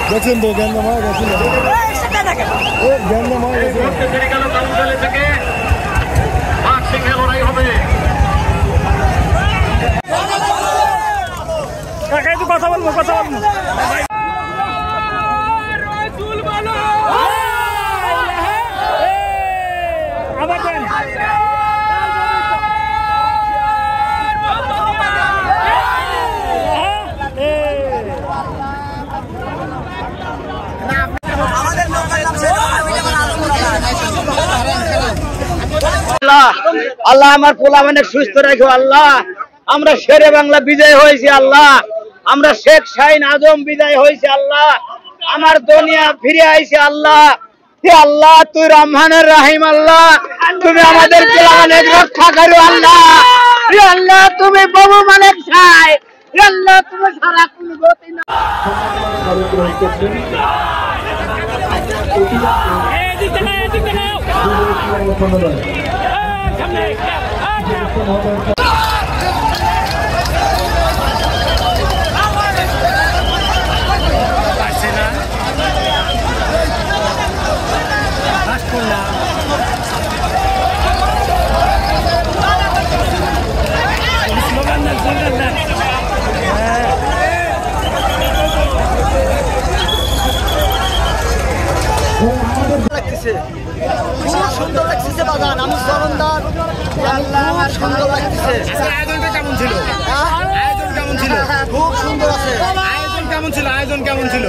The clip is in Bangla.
দেখছেন তো গ্যান্দাম হয়ে গেছিল গ্যান্দাম হয়ে গেছে থেকে লড়াই হবে। কথা বলবো আবার আল্লাহ আমার পোলা মানে সুস্থ রাখো আল্লাহ। আমরা শেরে বাংলা বিজয় হয়েছি আল্লাহ। আমরা শেখ শাহিন আজম বিজয় হয়েছে আল্লাহ। আমার দুনিয়া ফিরে আইছে আল্লাহ। হে আল্লাহ তুই রহমানের রাহিম আল্লাহ, তুমি আমাদের পোলা মানিক রক্ষা করো আল্লাহ। হে আল্লাহ তুমি বাবু মানিক চাই, হে আল্লাহ তুমি সারা কোনো গতি না। খুব সুন্দর লাগছে বাগান, আমি চরণদার সুন্দর লাগছে। আয়োজনটা কেমন ছিল? আয়োজন কেমন ছিল? খুব সুন্দর আছে। আয়োজন কেমন ছিল?